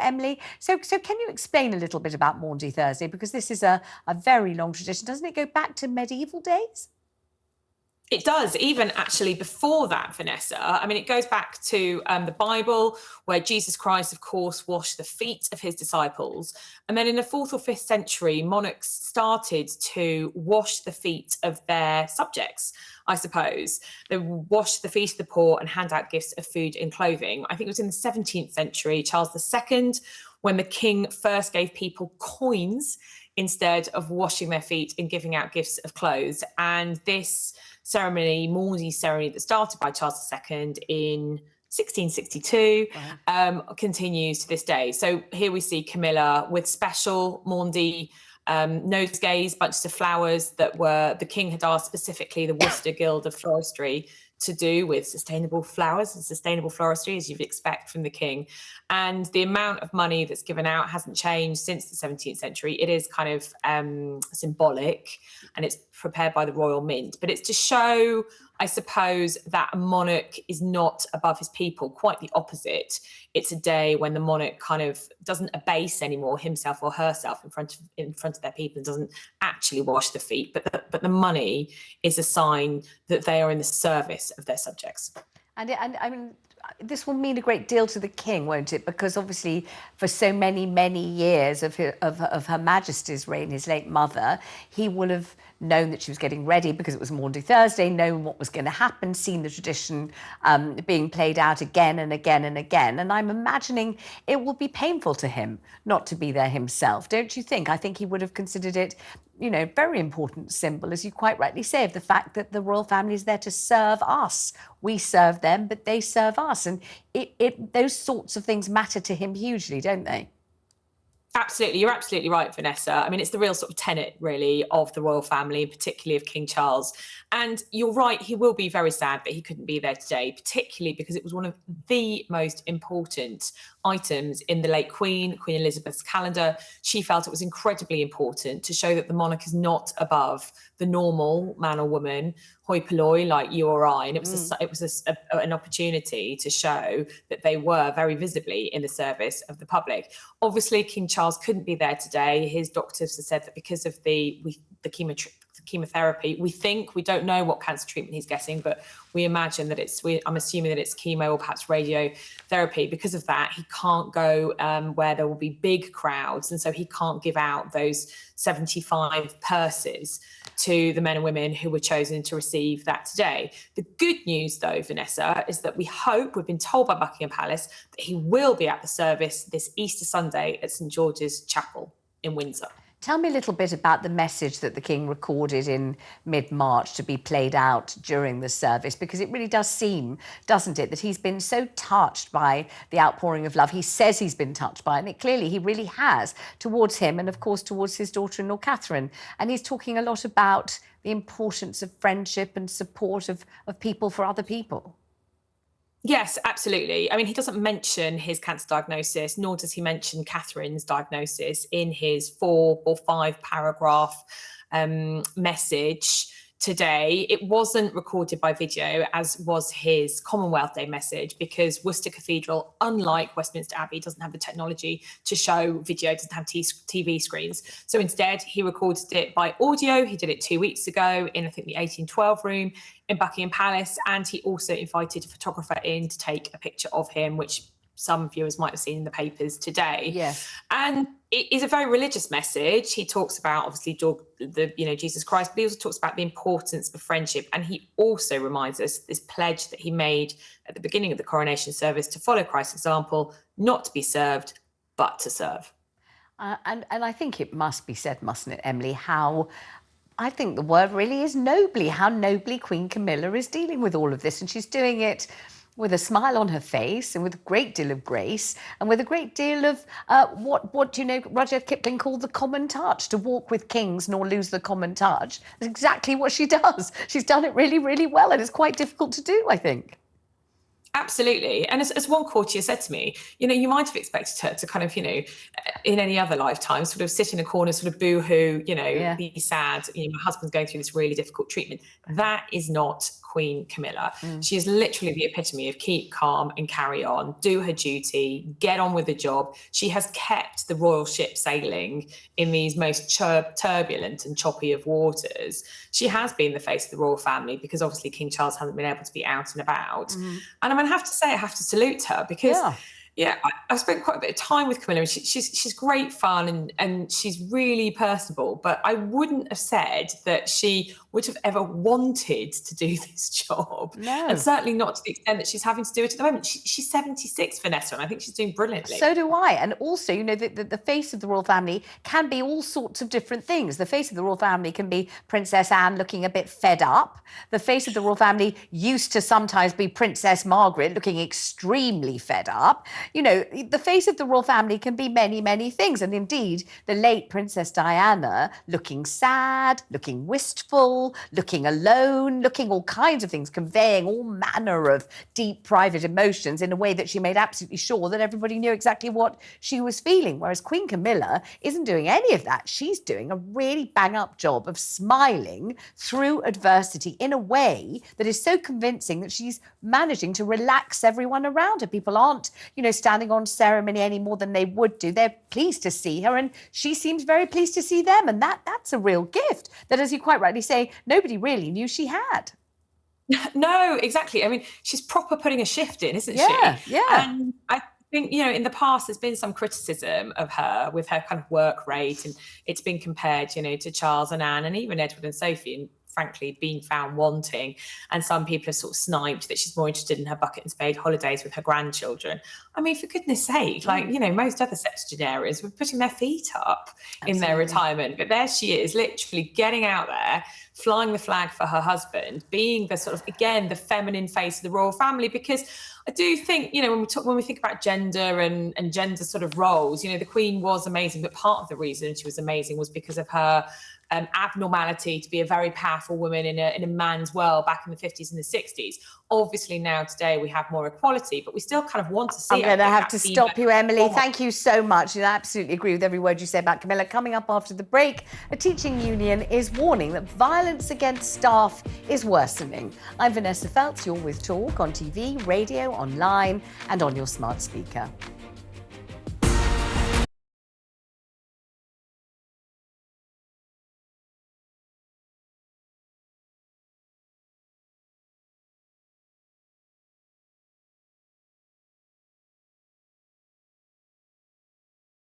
Emily. So can you explain a little bit about Maundy Thursday? Because this is a very long tradition. Doesn't it go back to medieval days? It does, even actually before that, Vanessa. I mean, it goes back to the Bible, where Jesus Christ, of course, washed the feet of his disciples. And then in the 4th or 5th century, monarchs started to wash the feet of their subjects, I suppose. They wash the feet of the poor and hand out gifts of food and clothing. I think it was in the 17th century, Charles II, when the king first gave people coins instead of washing their feet and giving out gifts of clothes. And this ceremony, Maundy ceremony, that started by Charles II in 1662, continues to this day. So here we see Camilla with special Maundy nosegays, bunches of flowers that the king had asked specifically the Worcester Guild of Floristry to do with sustainable flowers and sustainable floristry, as you'd expect from the king. And the amount of money that's given out hasn't changed since the 17th century. It is kind of symbolic, and it's prepared by the Royal Mint. But it's to show, I suppose, that a monarch is not above his people, quite the opposite. It's a day when the monarch kind of doesn't abase anymore himself or herself in front of their people, and doesn't actually wash the feet, but the money is a sign that they are in the service of their subjects. And I mean, this will mean a great deal to the king, won't it? Because obviously, for so many years of Her Majesty's reign, his late mother, he will have known that she was getting ready because it was Maundy Thursday, known what was going to happen, seen the tradition being played out again and again and again. And I'm imagining it will be painful to him not to be there himself, don't you think? I think he would have considered it, you know, very important symbol, as you quite rightly say, of the fact that the royal family is there to serve us. We serve them, but they serve us. And those sorts of things matter to him hugely, don't they? Absolutely. You're absolutely right, Vanessa. I mean, it's the real sort of tenet, really, of the royal family, and particularly of King Charles. And you're right, he will be very sad that he couldn't be there today, particularly because it was one of the most important items in the late Queen Elizabeth's calendar. She felt it was incredibly important to show that the monarch is not above the normal man or woman, hoi polloi, like you or I. And it was an opportunity to show that they were very visibly in the service of the public. Obviously, King Charles couldn't be there today. His doctors have said that because of the chemotherapy, we don't know what cancer treatment he's getting, but we imagine that I'm assuming that it's chemo or perhaps radiotherapy. Because of that, he can't go where there will be big crowds, and so he can't give out those 75 purses to the men and women who were chosen to receive that today. The good news, though, Vanessa, is that we've been told by Buckingham Palace that he will be at the service this Easter Sunday at St George's Chapel in Windsor. Tell me a little bit about the message that the King recorded in mid-March to be played out during the service, because it really does seem, doesn't it, that he's been so touched by the outpouring of love. He says he's been touched by it, and clearly he really has, towards him and, of course, towards his daughter-in-law, Catherine. And he's talking a lot about the importance of friendship and support of people for other people. Yes, absolutely. I mean, he doesn't mention his cancer diagnosis, nor does he mention Catherine's diagnosis in his 4 or 5 paragraph message today. It wasn't recorded by video, as was his Commonwealth Day message, because Worcester Cathedral, unlike Westminster Abbey, doesn't have the technology to show video, doesn't have TV screens. So instead, he recorded it by audio. He did it 2 weeks ago in, I think, the 1812 room in Buckingham Palace. And he also invited a photographer in to take a picture of him, which some viewers might have seen in the papers today. Yes. And it is a very religious message. He talks about, obviously, Jesus Christ, but he also talks about the importance of friendship. And he also reminds us this pledge that he made at the beginning of the coronation service to follow Christ's example, not to be served, but to serve. And I think it must be said, mustn't it, Emily, how I think the word really is how nobly Queen Camilla is dealing with all of this. And she's doing it with a smile on her face and with a great deal of grace and with a great deal of what Rudyard Kipling called the common touch, to walk with kings nor lose the common touch. That's exactly what she does. She's done it really, really well, and it's quite difficult to do, I think. Absolutely. And as one courtier said to me, you might have expected her to kind of, in any other lifetime, sort of sit in a corner, sort of boo-hoo, be sad, my husband's going through this really difficult treatment. That is not Queen Camilla. She is literally the epitome of keep calm and carry on, do her duty, get on with the job. She has kept the royal ship sailing in these most turbulent and choppy of waters. She has been the face of the royal family because obviously King Charles hasn't been able to be out and about. And I mean, I have to say, I have to salute her because I spent quite a bit of time with Camilla. She's great fun and she's really personable, but I wouldn't have said that she would have ever wanted to do this job. No. And certainly not to the extent that she's having to do it at the moment. She's 76, Vanessa, and I think she's doing brilliantly. So do I. And also, you know, the face of the royal family can be all sorts of different things. The face of the royal family can be Princess Anne looking a bit fed up. The face of the royal family used to sometimes be Princess Margaret looking extremely fed up. You know, the face of the royal family can be many, many things. And indeed, the late Princess Diana looking sad, looking wistful, looking alone, looking all kinds of things, conveying all manner of deep private emotions in a way that she made absolutely sure that everybody knew exactly what she was feeling. Whereas Queen Camilla isn't doing any of that. She's doing a really bang-up job of smiling through adversity in a way that is so convincing that she's managing to relax everyone around her. People aren't, you know, standing on ceremony any more than they would do. They're pleased to see her and she seems very pleased to see them. And that's a real gift that, as you quite rightly say, nobody really knew she had. No, exactly. I mean, she's proper putting a shift in, isn't she? Yeah. And I think, you know, in the past, there's been some criticism of her with her kind of work rate, and it's been compared, you know, to Charles and Anne and even Edward and Sophie, and frankly being found wanting. And some people have sort of sniped that she's more interested in her bucket and spade holidays with her grandchildren. I mean, for goodness sake, like, you know, most other septuagenarians were putting their feet up in their retirement. But there she is, literally getting out there, flying the flag for her husband, being the sort of, again, the feminine face of the royal family. Because I do think, you know, when we think about gender and gender sort of roles, you know, the Queen was amazing, but part of the reason she was amazing was because of her abnormality to be a very powerful woman in a man's world back in the 50s and the 60s. Obviously now today we have more equality, but we still kind of want to see. I'm going to have to stop you, Emily. Thank you so much. I absolutely agree with every word you say about Camilla. Coming up after the break, a teaching union is warning that violence against staff is worsening. I'm Vanessa Feltz. You're with Talk on TV, radio, online, and on your smart speaker.